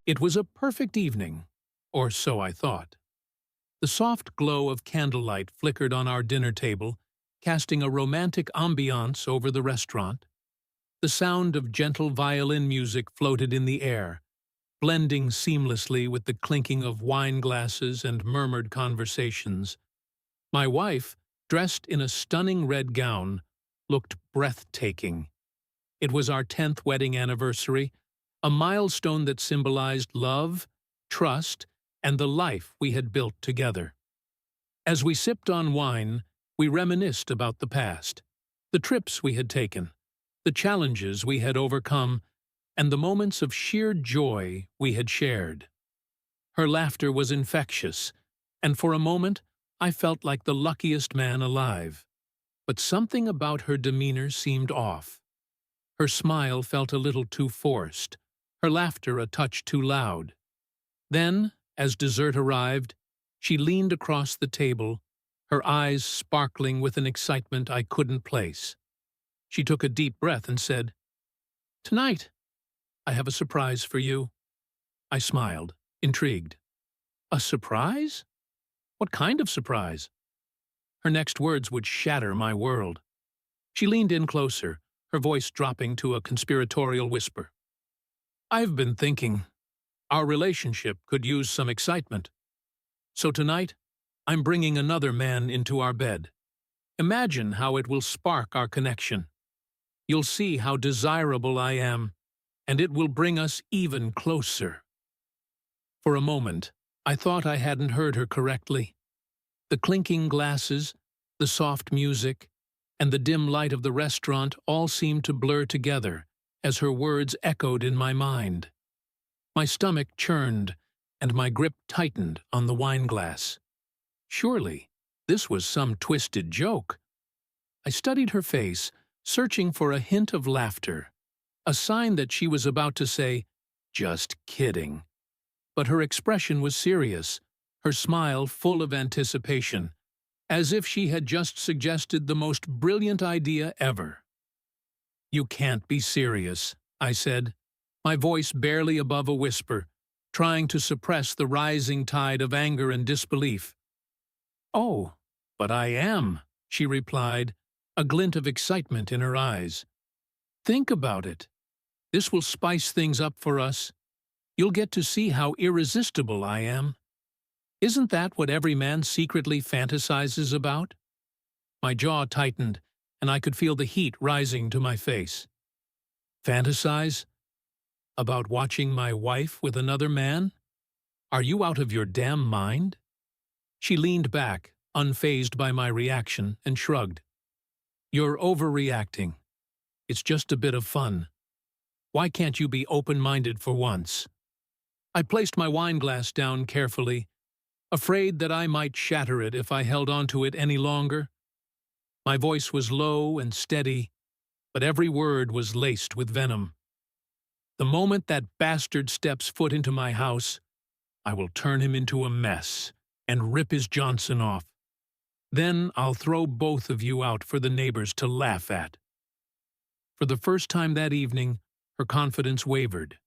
It was a perfect evening, or so I thought. The soft glow of candlelight flickered on our dinner table, casting a romantic ambiance over the restaurant. The sound of gentle violin music floated in the air, blending seamlessly with the clinking of wine glasses and murmured conversations. My wife, dressed in a stunning red gown, looked breathtaking. It was our 10th wedding anniversary, a milestone that symbolized love, trust, and the life we had built together. As we sipped on wine, we reminisced about the past, the trips we had taken, the challenges we had overcome, and the moments of sheer joy we had shared. Her laughter was infectious, and for a moment I felt like the luckiest man alive. But something about her demeanor seemed off. Her smile felt a little too forced, her laughter a touch too loud. Then, as dessert arrived, she leaned across the table, her eyes sparkling with an excitement I couldn't place. She took a deep breath and said, "Tonight, I have a surprise for you." I smiled, intrigued. "A surprise? What kind of surprise?" Her next words would shatter my world. She leaned in closer, her voice dropping to a conspiratorial whisper. "I've been thinking. Our relationship could use some excitement. So tonight, I'm bringing another man into our bed. Imagine how it will spark our connection. You'll see how desirable I am, and it will bring us even closer." For a moment, I thought I hadn't heard her correctly. The clinking glasses, the soft music, and the dim light of the restaurant all seemed to blur together as her words echoed in my mind. My stomach churned, and my grip tightened on the wine glass. Surely, this was some twisted joke. I studied her face, searching for a hint of laughter, a sign that she was about to say, "Just kidding." But her expression was serious, her smile full of anticipation, as if she had just suggested the most brilliant idea ever. "You can't be serious," I said, my voice barely above a whisper, trying to suppress the rising tide of anger and disbelief. "Oh, but I am," she replied, a glint of excitement in her eyes. "Think about it. This will spice things up for us. You'll get to see how irresistible I am. Isn't that what every man secretly fantasizes about?" My jaw tightened, and I could feel the heat rising to my face. "Fantasize? About watching my wife with another man? Are you out of your damn mind?" She leaned back, unfazed by my reaction, and shrugged. "You're overreacting. It's just a bit of fun. Why can't you be open-minded for once?" I placed my wine glass down carefully, afraid that I might shatter it if I held on to it any longer. My voice was low and steady, but every word was laced with venom. "The moment that bastard steps foot into my house, I will turn him into a mess and rip his Johnson off. Then I'll throw both of you out for the neighbors to laugh at." For the first time that evening, her confidence wavered.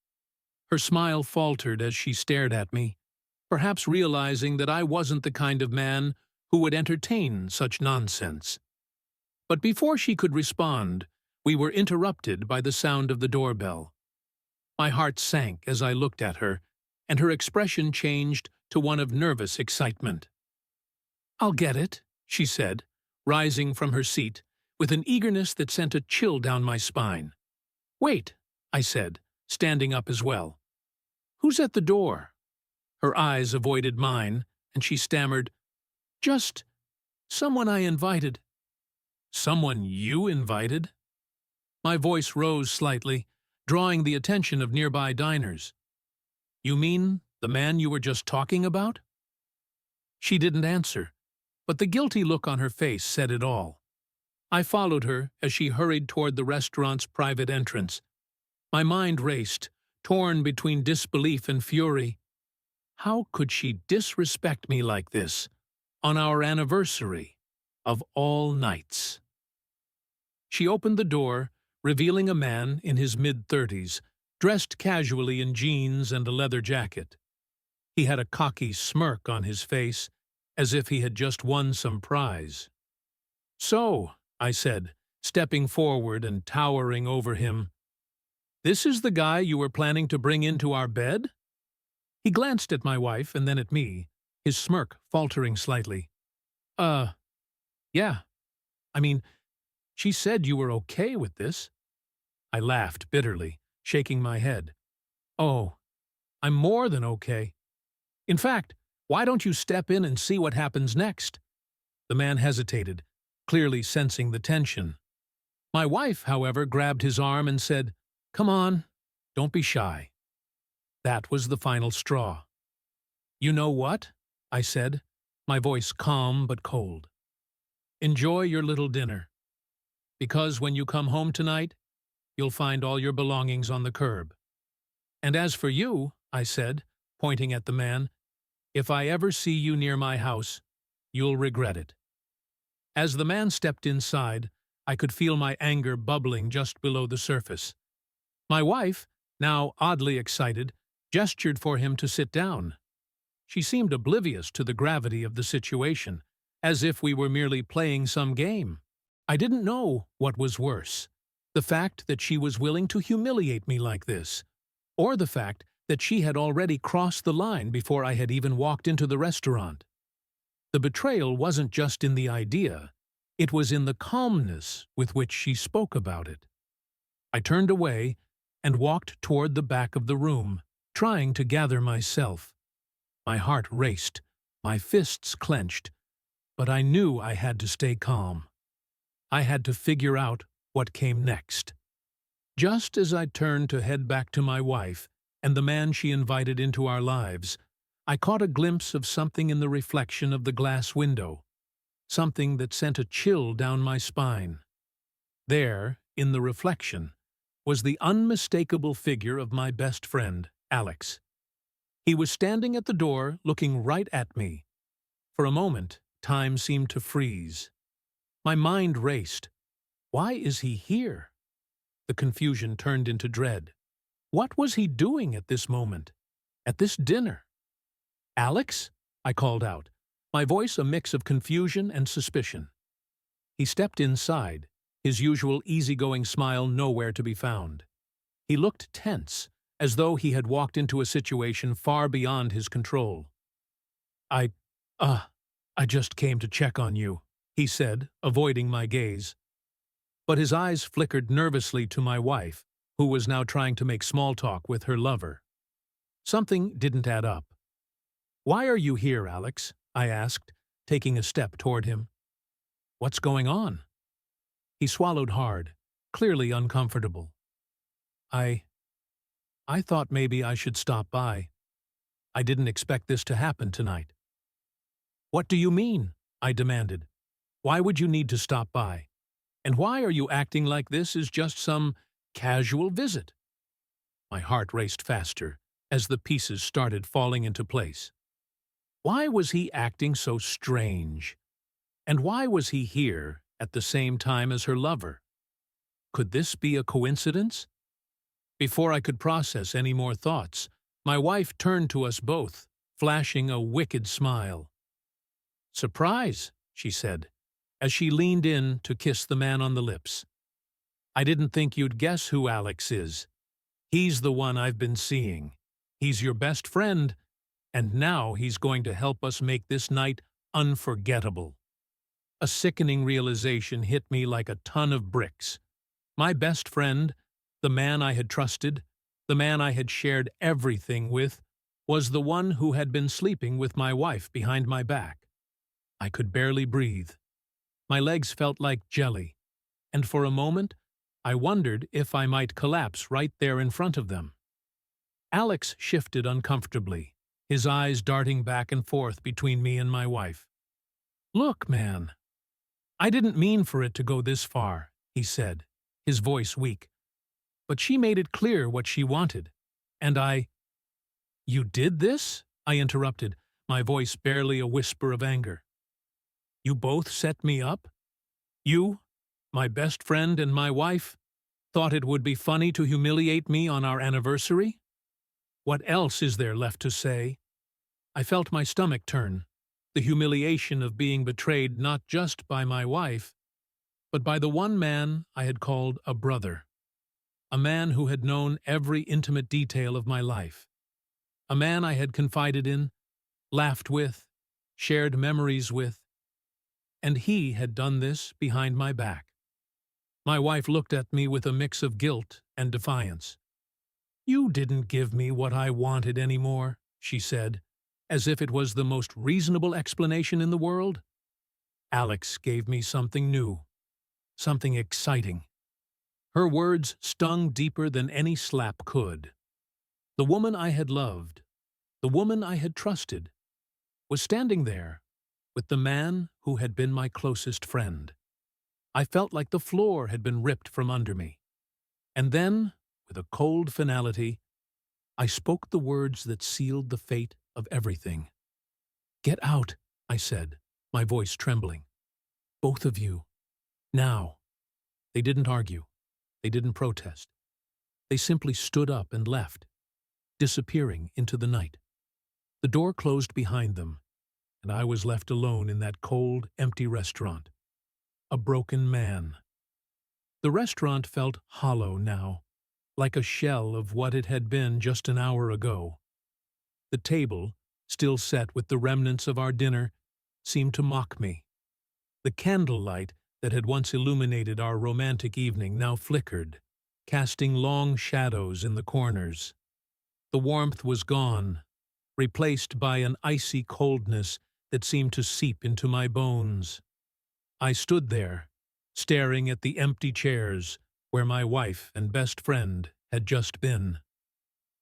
Her smile faltered as she stared at me, perhaps realizing that I wasn't the kind of man who would entertain such nonsense. But before she could respond, we were interrupted by the sound of the doorbell. My heart sank as I looked at her, and her expression changed to one of nervous excitement. "I'll get it," she said, rising from her seat, with an eagerness that sent a chill down my spine. "Wait," I said, standing up as well. "Who's at the door?" Her eyes avoided mine, and she stammered, "Just someone I invited." "Someone you invited?" My voice rose slightly, drawing the attention of nearby diners. "You mean the man you were just talking about?" She didn't answer, but the guilty look on her face said it all. I followed her as she hurried toward the restaurant's private entrance. My mind raced, torn between disbelief and fury. How could she disrespect me like this, on our anniversary, of all nights? She opened the door, revealing a man in his mid-30s, dressed casually in jeans and a leather jacket. He had a cocky smirk on his face, as if he had just won some prize. "So," I said, stepping forward and towering over him, "this is the guy you were planning to bring into our bed?" He glanced at my wife and then at me, his smirk faltering slightly. Yeah. I mean, she said you were okay with this." I laughed bitterly, shaking my head. "Oh, I'm more than okay. In fact, why don't you step in and see what happens next?" The man hesitated, clearly sensing the tension. My wife, however, grabbed his arm and said, "Come on, don't be shy." That was the final straw. "You know what?" I said, my voice calm but cold. "Enjoy your little dinner. Because when you come home tonight, you'll find all your belongings on the curb. And as for you," I said, pointing at the man, "if I ever see you near my house, you'll regret it." As the man stepped inside, I could feel my anger bubbling just below the surface. My wife, now oddly excited, gestured for him to sit down. She seemed oblivious to the gravity of the situation, as if we were merely playing some game. I didn't know what was worse, the fact that she was willing to humiliate me like this, or the fact that she had already crossed the line before I had even walked into the restaurant. The betrayal wasn't just in the idea, it was in the calmness with which she spoke about it. I turned away and walked toward the back of the room, trying to gather myself. My heart raced, my fists clenched, but I knew I had to stay calm. I had to figure out what came next. Just as I turned to head back to my wife and the man she invited into our lives, I caught a glimpse of something in the reflection of the glass window, something that sent a chill down my spine. There, in the reflection, was the unmistakable figure of my best friend, Alex. He was standing at the door, looking right at me. For a moment, time seemed to freeze. My mind raced. Why is he here? The confusion turned into dread. What was he doing at this moment? At this dinner? "Alex?" I called out, my voice a mix of confusion and suspicion. He stepped inside, his usual easygoing smile nowhere to be found. He looked tense, as though he had walked into a situation far beyond his control. I just came to check on you," he said, avoiding my gaze. But his eyes flickered nervously to my wife, who was now trying to make small talk with her lover. Something didn't add up. "Why are you here, Alex?" I asked, taking a step toward him. "What's going on?" He swallowed hard, clearly uncomfortable. I thought maybe I should stop by. I didn't expect this to happen tonight." "What do you mean?" I demanded. "Why would you need to stop by? And why are you acting like this is just some casual visit?" My heart raced faster as the pieces started falling into place. Why was he acting so strange? And why was he here at the same time as her lover? Could this be a coincidence? Before I could process any more thoughts, my wife turned to us both, flashing a wicked smile. "Surprise," she said, as she leaned in to kiss the man on the lips. "I didn't think you'd guess who Alex is. He's the one I've been seeing. He's your best friend, and now he's going to help us make this night unforgettable." A sickening realization hit me like a ton of bricks. My best friend, the man I had trusted, the man I had shared everything with, was the one who had been sleeping with my wife behind my back. I could barely breathe. My legs felt like jelly, and for a moment I wondered if I might collapse right there in front of them. Alex shifted uncomfortably, his eyes darting back and forth between me and my wife. "Look, man, I didn't mean for it to go this far," he said, his voice weak. "But she made it clear what she wanted, and "You did this?" I interrupted, my voice barely a whisper of anger. "You both set me up? You, my best friend and my wife? Thought it would be funny to humiliate me on our anniversary? What else is there left to say? I felt my stomach turn, the humiliation of being betrayed not just by my wife, but by the one man I had called a brother, a man who had known every intimate detail of my life, a man I had confided in, laughed with, shared memories with, and he had done this behind my back. My wife looked at me with a mix of guilt and defiance. "You didn't give me what I wanted anymore," she said, as if it was the most reasonable explanation in the world. "Alex gave me something new, something exciting." Her words stung deeper than any slap could. The woman I had loved, the woman I had trusted, was standing there with the man who had been my closest friend. I felt like the floor had been ripped from under me. And then, with a cold finality, I spoke the words that sealed the fate of everything. "Get out," I said, my voice trembling. "Both of you. Now." They didn't argue. They didn't protest. They simply stood up and left, disappearing into the night. The door closed behind them, and I was left alone in that cold, empty restaurant. A broken man. The restaurant felt hollow now, like a shell of what it had been just an hour ago. The table, still set with the remnants of our dinner, seemed to mock me. The candlelight that had once illuminated our romantic evening now flickered, casting long shadows in the corners. The warmth was gone, replaced by an icy coldness that seemed to seep into my bones. I stood there, staring at the empty chairs where my wife and best friend had just been.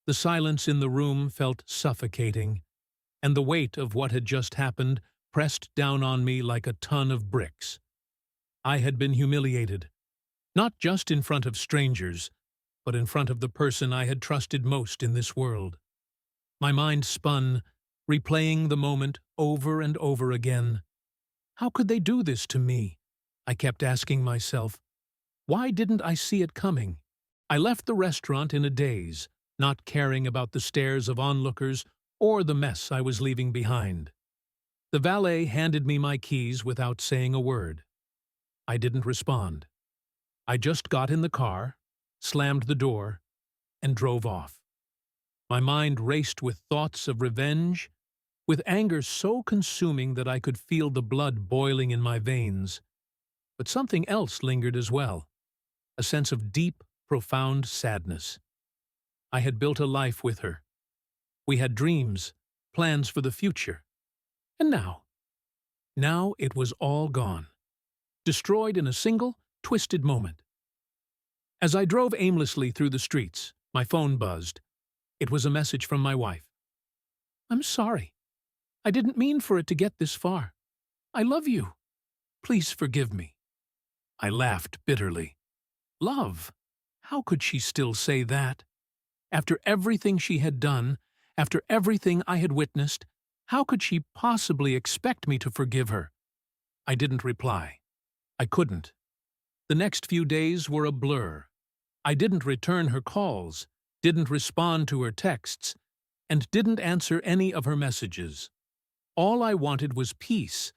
The silence in the room felt suffocating, and the weight of what had just happened pressed down on me like a ton of bricks. I had been humiliated, not just in front of strangers, but in front of the person I had trusted most in this world. My mind spun, replaying the moment over and over again. How could they do this to me? I kept asking myself. Why didn't I see it coming? I left the restaurant in a daze, not caring about the stares of onlookers or the mess I was leaving behind. The valet handed me my keys without saying a word. I didn't respond. I just got in the car, slammed the door, and drove off. My mind raced with thoughts of revenge, with anger so consuming that I could feel the blood boiling in my veins. But something else lingered as well, a sense of deep, profound sadness. I had built a life with her. We had dreams, plans for the future. And now it was all gone, destroyed in a single, twisted moment. As I drove aimlessly through the streets, my phone buzzed. It was a message from my wife. "I'm sorry. I didn't mean for it to get this far. I love you. Please forgive me." I laughed bitterly. Love? How could she still say that? After everything she had done, after everything I had witnessed, how could she possibly expect me to forgive her? I didn't reply. I couldn't. The next few days were a blur. I didn't return her calls, didn't respond to her texts, and didn't answer any of her messages. All I wanted was peace,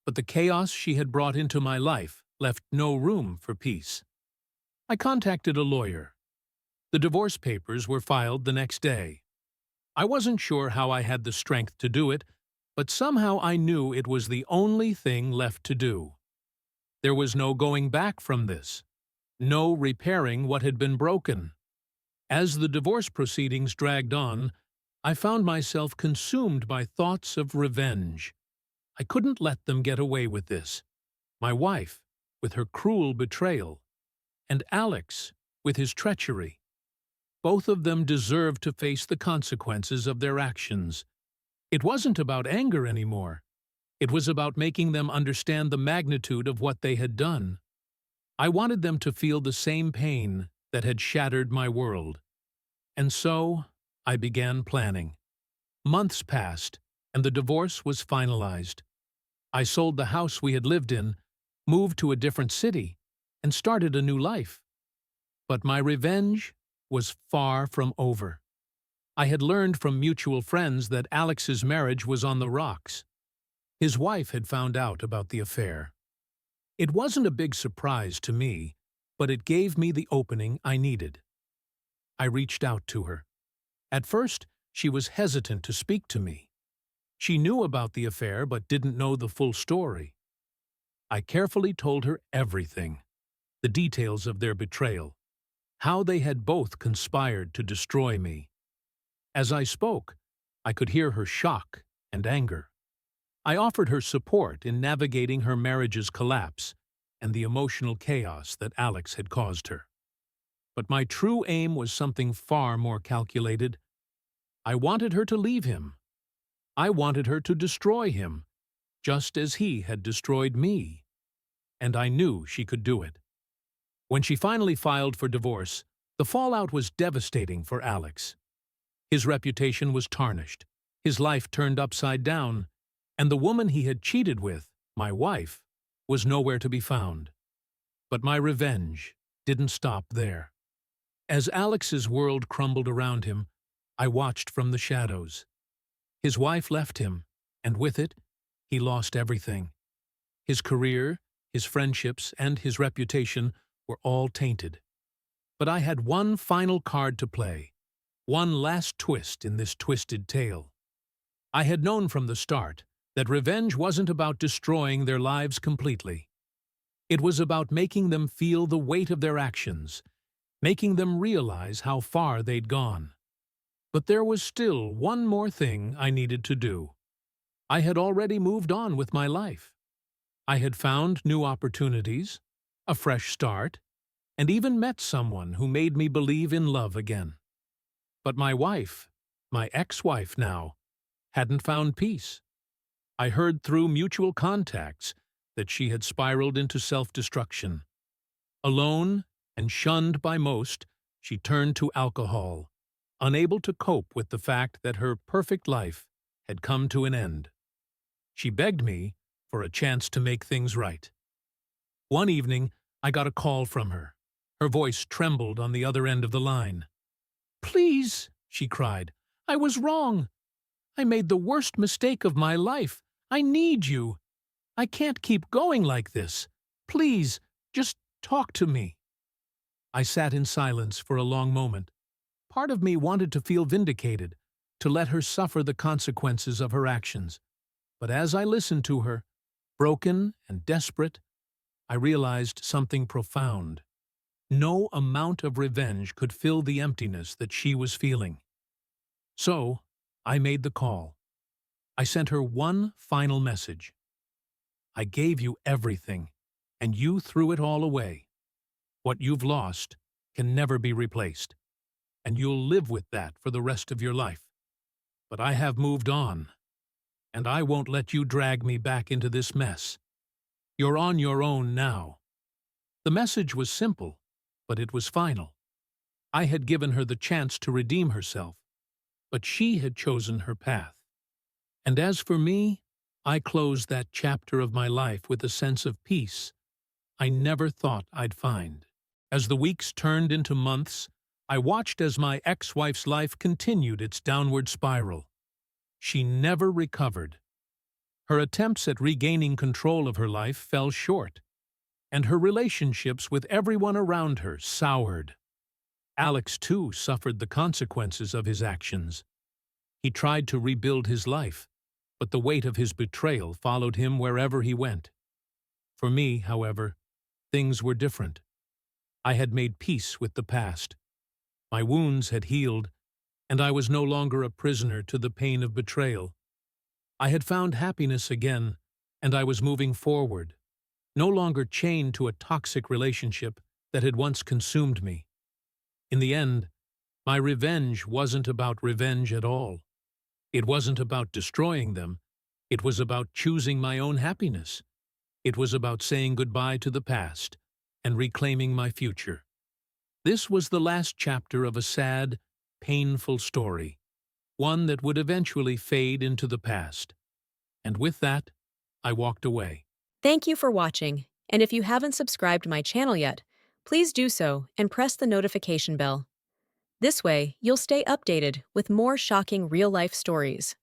but the chaos she had brought into my life left no room for peace. I contacted a lawyer. The divorce papers were filed the next day. I wasn't sure how I had the strength to do it, but somehow I knew it was the only thing left to do. There was no going back from this, no repairing what had been broken. As the divorce proceedings dragged on, I found myself consumed by thoughts of revenge. I couldn't let them get away with this. My wife, with her cruel betrayal, and Alex, with his treachery. Both of them deserved to face the consequences of their actions. It wasn't about anger anymore. It was about making them understand the magnitude of what they had done. I wanted them to feel the same pain that had shattered my world. And so, I began planning. Months passed, and the divorce was finalized. I sold the house we had lived in, moved to a different city, and started a new life. But my revenge was far from over. I had learned from mutual friends that Alex's marriage was on the rocks. His wife had found out about the affair. It wasn't a big surprise to me, but it gave me the opening I needed. I reached out to her. At first, she was hesitant to speak to me. She knew about the affair but didn't know the full story. I carefully told her everything, the details of their betrayal, how they had both conspired to destroy me. As I spoke, I could hear her shock and anger. I offered her support in navigating her marriage's collapse and the emotional chaos that Alex had caused her. But my true aim was something far more calculated. I wanted her to leave him. I wanted her to destroy him, just as he had destroyed me. And I knew she could do it. When she finally filed for divorce, the fallout was devastating for Alex. His reputation was tarnished, his life turned upside down, and the woman he had cheated with, my wife, was nowhere to be found. But my revenge didn't stop there. As Alex's world crumbled around him, I watched from the shadows. His wife left him, and with it, he lost everything. His career, his friendships, and his reputation were all tainted. But I had one final card to play, one last twist in this twisted tale. I had known from the start that revenge wasn't about destroying their lives completely. It was about making them feel the weight of their actions, making them realize how far they'd gone. But there was still one more thing I needed to do. I had already moved on with my life. I had found new opportunities, a fresh start, and even met someone who made me believe in love again. But my wife, my ex-wife now, hadn't found peace. I heard through mutual contacts that she had spiraled into self-destruction. Alone and shunned by most, she turned to alcohol, unable to cope with the fact that her perfect life had come to an end. She begged me for a chance to make things right. One evening, I got a call from her. Her voice trembled on the other end of the line. "Please," she cried, "I was wrong. I made the worst mistake of my life. I need you. I can't keep going like this. Please, just talk to me." I sat in silence for a long moment. Part of me wanted to feel vindicated, to let her suffer the consequences of her actions. But as I listened to her, broken and desperate, I realized something profound. No amount of revenge could fill the emptiness that she was feeling. So, I made the call. I sent her one final message. I gave you everything, and you threw it all away. What you've lost can never be replaced, and you'll live with that for the rest of your life. But I have moved on, and I won't let you drag me back into this mess. You're on your own now. The message was simple, but it was final. I had given her the chance to redeem herself, but she had chosen her path. And as for me, I closed that chapter of my life with a sense of peace I never thought I'd find. As the weeks turned into months, I watched as my ex-wife's life continued its downward spiral. She never recovered. Her attempts at regaining control of her life fell short, and her relationships with everyone around her soured. Alex, too, suffered the consequences of his actions. He tried to rebuild his life, but the weight of his betrayal followed him wherever he went. For me, however, things were different. I had made peace with the past. My wounds had healed, and I was no longer a prisoner to the pain of betrayal. I had found happiness again, and I was moving forward, no longer chained to a toxic relationship that had once consumed me. In the end, my revenge wasn't about revenge at all. It wasn't about destroying them. It was about choosing my own happiness. It was about saying goodbye to the past and reclaiming my future. This was the last chapter of a sad, painful story, one that would eventually fade into the past. And with that, I walked away. Thank you for watching, and if you haven't subscribed to my channel yet, please do so and press the notification bell. This way, you'll stay updated with more shocking real-life stories.